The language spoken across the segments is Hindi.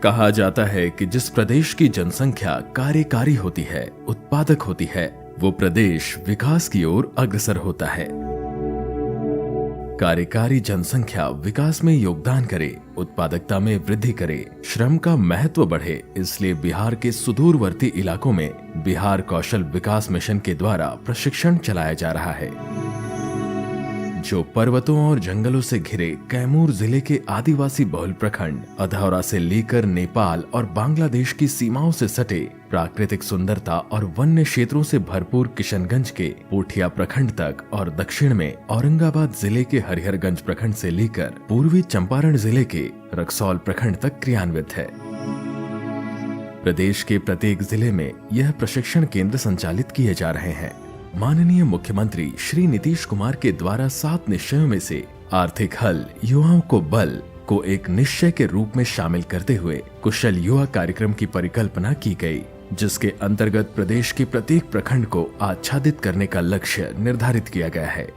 कहा जाता है कि जिस प्रदेश की जनसंख्या कार्यकारी होती है, उत्पादक होती है, वो प्रदेश विकास की ओर अग्रसर होता है। कार्यकारी जनसंख्या विकास में योगदान करे, उत्पादकता में वृद्धि करे, श्रम का महत्व बढ़े, इसलिए बिहार के सुदूरवर्ती इलाकों में बिहार कौशल विकास मिशन के द्वारा प्रशिक्षण चलाया जा रहा है, जो पर्वतों और जंगलों से घिरे कैमूर जिले के आदिवासी बहुल प्रखंड अधौरा से लेकर नेपाल और बांग्लादेश की सीमाओं से सटे प्राकृतिक सुंदरता और वन्य क्षेत्रों से भरपूर किशनगंज के पोठिया प्रखंड तक और दक्षिण में औरंगाबाद जिले के हरिहरगंज प्रखंड से लेकर पूर्वी चंपारण जिले के रक्सौल प्रखंड तक क्रियान्वित है। प्रदेश के प्रत्येक जिले में यह प्रशिक्षण केंद्र संचालित किए जा रहे हैं। माननीय मुख्यमंत्री श्री नीतीश कुमार के द्वारा 7 निश्चयों में से आर्थिक हल युवाओं को बल को एक निश्चय के रूप में शामिल करते हुए कुशल युवा कार्यक्रम की परिकल्पना की गई, जिसके अंतर्गत प्रदेश के प्रत्येक प्रखंड को आच्छादित करने का लक्ष्य निर्धारित किया गया है।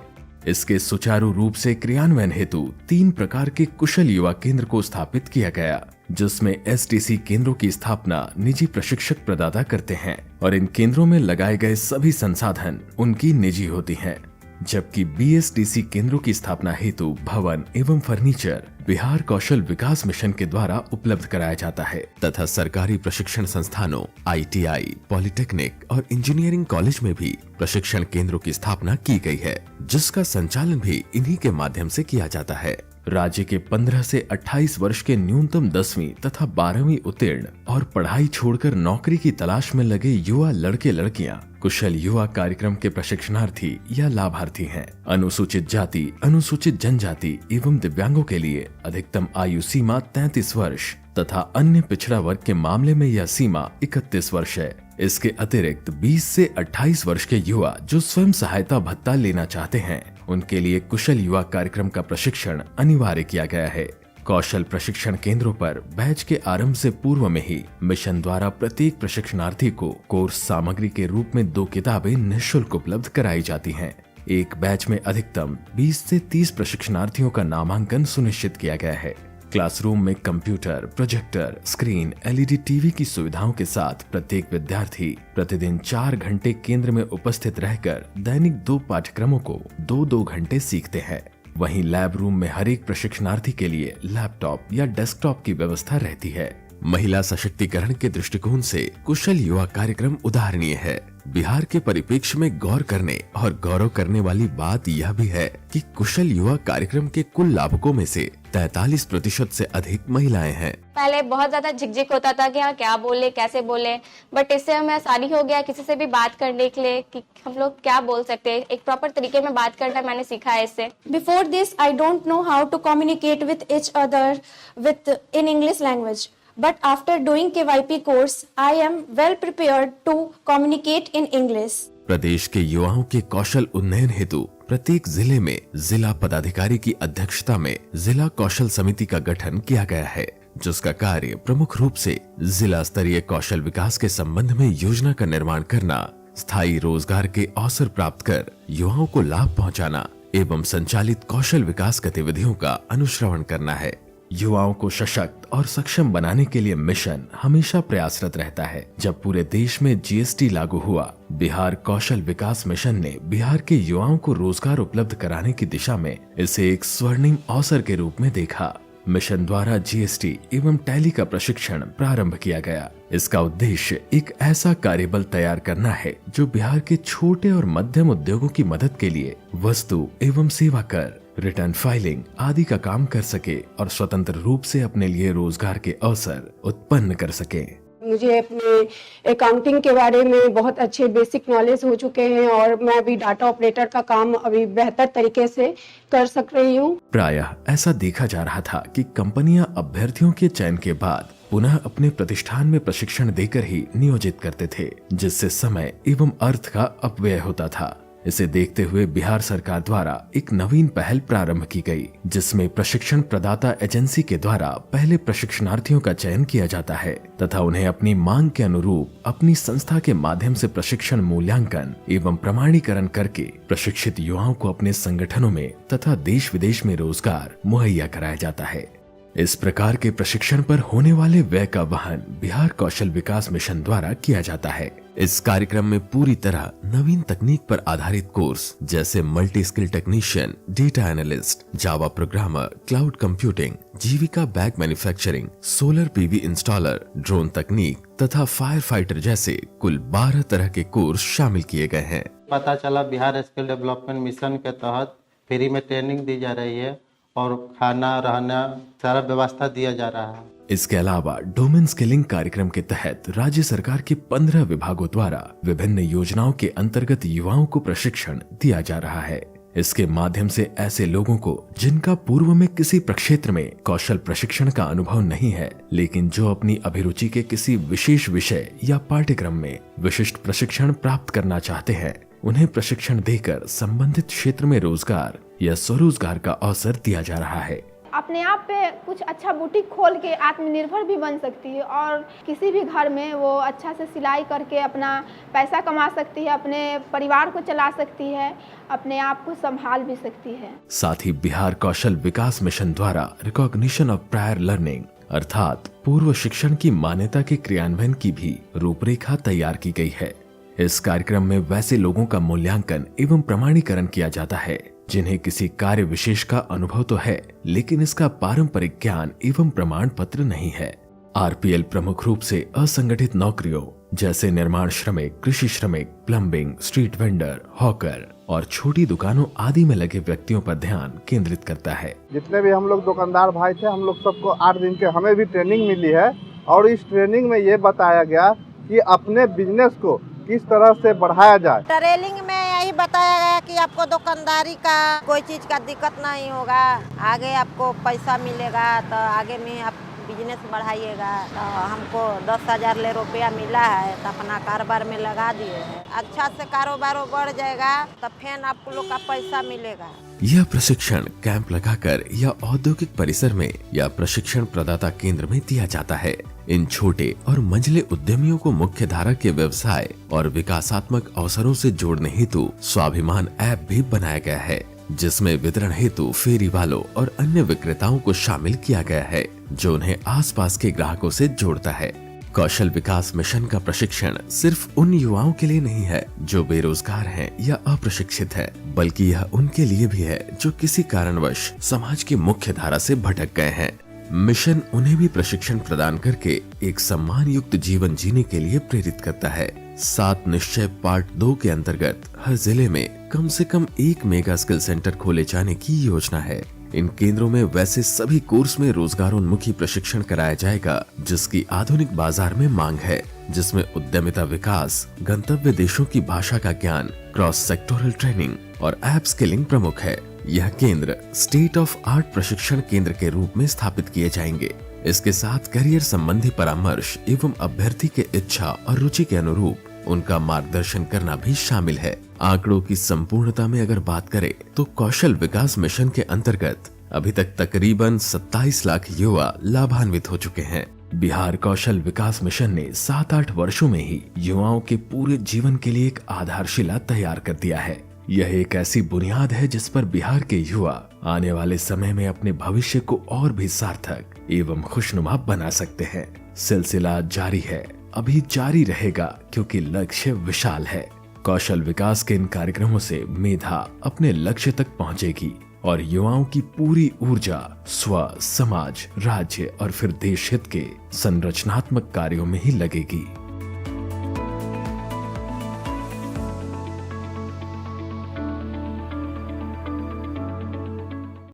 इसके सुचारू रूप से क्रियान्वयन हेतु 3 प्रकार के कुशल युवा केंद्र को स्थापित किया गया, जिसमें एसटीसी केंद्रों की स्थापना निजी प्रशिक्षक प्रदाता करते हैं और इन केंद्रों में लगाए गए सभी संसाधन उनकी निजी होती हैं, जबकि बीएसटीसी केंद्रों की स्थापना हेतु भवन एवं फर्नीचर बिहार कौशल विकास मिशन के द्वारा उपलब्ध कराया जाता है तथा सरकारी प्रशिक्षण संस्थानों आईटीआई, पॉलिटेक्निक और इंजीनियरिंग कॉलेज में भी प्रशिक्षण केंद्रों की स्थापना की गई है, जिसका संचालन भी इन्हीं के माध्यम से किया जाता है। राज्य के 15 से 28 वर्ष के न्यूनतम 10वीं तथा 12वीं उत्तीर्ण और पढ़ाई छोड़कर नौकरी की तलाश में लगे युवा लड़के लड़कियां कुशल युवा कार्यक्रम के प्रशिक्षणार्थी या लाभार्थी हैं। अनुसूचित जाति, अनुसूचित जनजाति एवं दिव्यांगों के लिए अधिकतम आयु सीमा 33 वर्ष तथा अन्य पिछड़ा वर्ग के मामले में यह सीमा 31 वर्ष है। इसके अतिरिक्त 20 से 28 वर्ष के युवा जो स्वयं सहायता भत्ता लेना चाहते हैं, उनके लिए कुशल युवा कार्यक्रम का प्रशिक्षण अनिवार्य किया गया है। कौशल प्रशिक्षण केंद्रों पर बैच के आरंभ से पूर्व में ही मिशन द्वारा प्रत्येक प्रशिक्षणार्थी को कोर्स सामग्री के रूप में 2 किताबें निःशुल्क उपलब्ध कराई जाती हैं। एक बैच में अधिकतम 20 से 30 प्रशिक्षणार्थियों का नामांकन सुनिश्चित किया गया है। क्लासरूम में computer, projector, screen, LED TV की सुविधाओं के साथ प्रत्येक विद्यार्थी प्रतिदिन 4 घंटे केंद्र में उपस्थित रहकर दैनिक 2 पाठ्यक्रमों को 2-2 घंटे सीखते हैं। वहीं लैब रूम में हर एक प्रशिक्षणार्थी के लिए लैपटॉप या डेस्कटॉप की व्यवस्था रहती है। महिला सशक्तिकरण के दृष्टिकोण से कुशल युवा कार्यक्रम उदाहरणीय है। बिहार के परिप्रेक्ष्य में गौर करने और गौरव करने वाली बात यह भी है कि कुशल युवा कार्यक्रम के कुल लाभुकों में से 43% से अधिक महिलाएं हैं। पहले बहुत ज्यादा झिकझिक होता था कि हाँ क्या बोले, कैसे बोले, बट इससे हमें आसानी हो गया किसी से भी बात करने के लिए कि हम लोग क्या बोल सकते हैं। एक प्रॉपर तरीके में बात करना मैंने सीखा है इससे। Before this I don't know how to communicate with each other with in English language, but after doing KYP course I am well prepared to communicate in English। प्रदेश के युवाओं के कौशल उन्नयन हेतु प्रत्येक जिले में जिला पदाधिकारी की अध्यक्षता में जिला कौशल समिति का गठन किया गया है, जिसका कार्य प्रमुख रूप से जिला स्तरीय कौशल विकास के संबंध में योजना का निर्माण करना, स्थायी रोजगार के अवसर प्राप्त कर युवाओं को लाभ पहुंचाना एवं संचालित कौशल विकास गतिविधियों का अनुश्रवण करना है। युवाओं को सशक्त और सक्षम बनाने के लिए मिशन हमेशा प्रयासरत रहता है। जब पूरे देश में जीएसटी लागू हुआ, बिहार कौशल विकास मिशन ने बिहार के युवाओं को रोजगार उपलब्ध कराने की दिशा में इसे एक स्वर्णिम अवसर के रूप में देखा। मिशन द्वारा जीएसटी एवं टैली का प्रशिक्षण प्रारंभ किया गया। इसका उद्देश्य एक ऐसा कार्यबल तैयार करना है जो बिहार के छोटे और मध्यम उद्योगों की मदद के लिए वस्तु एवं सेवा कर, रिटर्न फाइलिंग आदि का काम कर सके और स्वतंत्र रूप से अपने लिए रोजगार के अवसर उत्पन्न कर सके। मुझे अपने अकाउंटिंग के बारे में बहुत अच्छे बेसिक नॉलेज हो चुके हैं और मैं अभी डाटा ऑपरेटर का काम अभी बेहतर तरीके से कर सक रही हूँ। प्रायः ऐसा देखा जा रहा था कि कंपनियां अभ्यर्थियों के चयन के बाद पुनः अपने प्रतिष्ठान में प्रशिक्षण देकर ही नियोजित करते थे, जिससे समय एवं अर्थ का अपव्यय होता था। इसे देखते हुए बिहार सरकार द्वारा एक नवीन पहल प्रारंभ की गई, जिसमें प्रशिक्षण प्रदाता एजेंसी के द्वारा पहले प्रशिक्षणार्थियों का चयन किया जाता है तथा उन्हें अपनी मांग के अनुरूप अपनी संस्था के माध्यम से प्रशिक्षण मूल्यांकन एवं प्रमाणीकरण करके प्रशिक्षित युवाओं को अपने संगठनों में तथा देश विदेश में रोजगार मुहैया कराया जाता है। इस प्रकार के प्रशिक्षण पर होने वाले व्यय का वहन बिहार कौशल विकास मिशन द्वारा किया जाता है। इस कार्यक्रम में पूरी तरह नवीन तकनीक पर आधारित कोर्स जैसे multi skill technician, data analyst, Java programmer, cloud computing, Jeevika bag manufacturing, solar PV installer, drone तकनीक तथा फायर फाइटर जैसे कुल 12 तरह के कोर्स शामिल किए गए हैं। पता चला बिहार स्किल डेवलपमेंट मिशन के तहत फ्री में ट्रेनिंग दी जा रही है और खाना रहना सारा व्यवस्था दिया जा रहा है। इसके अलावा डोमेन स्किलिंग कार्यक्रम के तहत राज्य सरकार के 15 विभागों द्वारा विभिन्न योजनाओं के अंतर्गत युवाओं को प्रशिक्षण दिया जा रहा है। इसके माध्यम से ऐसे लोगों को जिनका पूर्व में किसी प्रक्षेत्र में कौशल प्रशिक्षण का अनुभव नहीं है, लेकिन जो अपनी अभिरुचि के किसी विशेष विषय या पाठ्यक्रम में विशिष्ट प्रशिक्षण प्राप्त करना चाहते हैं, उन्हें प्रशिक्षण देकर संबंधित क्षेत्र में रोजगार या स्वरोजगार का अवसर दिया जा रहा है। अपने आप पे कुछ अच्छा बुटीक खोल के आत्मनिर्भर भी बन सकती है और किसी भी घर में वो अच्छा से सिलाई करके अपना पैसा कमा सकती है, अपने परिवार को चला सकती है, अपने आप को संभाल भी सकती है। साथ ही बिहार कौशल विकास मिशन द्वारा रिकॉग्निशन ऑफ प्रायर लर्निंग अर्थात पूर्व शिक्षण की मान्यता के क्रियान्वयन की भी रूपरेखा तैयार की गई है। इस कार्यक्रम में वैसे लोगों का मूल्यांकन एवं प्रमाणीकरण किया जाता है जिन्हें किसी कार्य विशेष का अनुभव तो है, लेकिन इसका पारंपरिक ज्ञान एवं प्रमाण पत्र नहीं है। आरपीएल प्रमुख रूप से असंगठित नौकरियों जैसे निर्माण श्रमिक, कृषि श्रमिक, प्लम्बिंग, स्ट्रीट वेंडर, हॉकर और छोटी दुकानों आदि में लगे व्यक्तियों पर ध्यान केंद्रित करता है। जितने भी हम लोग दुकानदार भाई थे, हम लोग सबको 8 दिन के हमें भी ट्रेनिंग मिली है और इस ट्रेनिंग में ये बताया गया कि अपने बिजनेस को किस तरह से बढ़ाया जाए। ट्रेनिंग में यही बताया गया कि आपको दुकानदारी का कोई चीज का दिक्कत नहीं होगा, आगे आपको पैसा मिलेगा तो आगे में आप बिजनेस बढ़ाइएगा। तो हमको 10,000 रुपया मिला है तो अपना कारोबार में लगा दिए हैं। अच्छा से कारोबार बढ़ जाएगा तो फिर आपको लोग का पैसा मिलेगा। यह प्रशिक्षण कैंप लगाकर या औद्योगिक परिसर में या प्रशिक्षण प्रदाता केंद्र में दिया जाता है। इन छोटे और मंझले उद्यमियों को मुख्य धारा के व्यवसाय और विकासात्मक अवसरों से जोड़ने हेतु स्वाभिमान ऐप भी बनाया गया है, जिसमें वितरण हेतु फेरी वालों और अन्य विक्रेताओं को शामिल किया गया है, जो उन्हें आसपास के ग्राहकों से जोड़ता है। कौशल विकास मिशन का प्रशिक्षण सिर्फ उन युवाओं के लिए नहीं है जो बेरोजगार हैं या अप्रशिक्षित हैं, बल्कि यह उनके लिए भी है जो किसी कारणवश समाज की मुख्य धारा से भटक गए हैं। मिशन उन्हें भी प्रशिक्षण प्रदान करके एक सम्मान युक्त जीवन जीने के लिए प्रेरित करता है। 7 निश्चय पार्ट 2 के अंतर्गत हर जिले में कम से कम एक मेगा स्किल सेंटर खोले जाने की योजना है। इन केंद्रों में वैसे सभी कोर्स में रोजगारोन्मुखी प्रशिक्षण कराया जाएगा जिसकी आधुनिक बाजार में मांग है, जिसमें उद्यमिता विकास, गंतव्य देशों की भाषा का ज्ञान, क्रॉस सेक्टोरल ट्रेनिंग और ऐप स्किलिंग प्रमुख है। यह केंद्र स्टेट ऑफ आर्ट प्रशिक्षण केंद्र के रूप में स्थापित किए जाएंगे। इसके साथ करियर संबंधी परामर्श एवं अभ्यर्थी के इच्छा और रुचि के अनुरूप उनका मार्गदर्शन करना भी शामिल है। आंकड़ों की संपूर्णता में अगर बात करें तो कौशल विकास मिशन के अंतर्गत अभी तक तकरीबन 27 लाख युवा लाभान्वित हो चुके हैं। बिहार कौशल विकास मिशन ने 7-8 वर्षों में ही युवाओं के पूरे जीवन के लिए एक आधारशिला तैयार कर दिया है। यह एक ऐसी बुनियाद है जिस पर बिहार के युवा आने वाले समय में अपने भविष्य को और भी सार्थक एवं खुशनुमा बना सकते हैं। सिलसिला जारी है, अभी जारी रहेगा, क्योंकि लक्ष्य विशाल है। कौशल विकास के इन कार्यक्रमों से मेधा अपने लक्ष्य तक पहुंचेगी और युवाओं की पूरी ऊर्जा स्व, समाज, राज्य और फिर देश हित के संरचनात्मक कार्यों में ही लगेगी।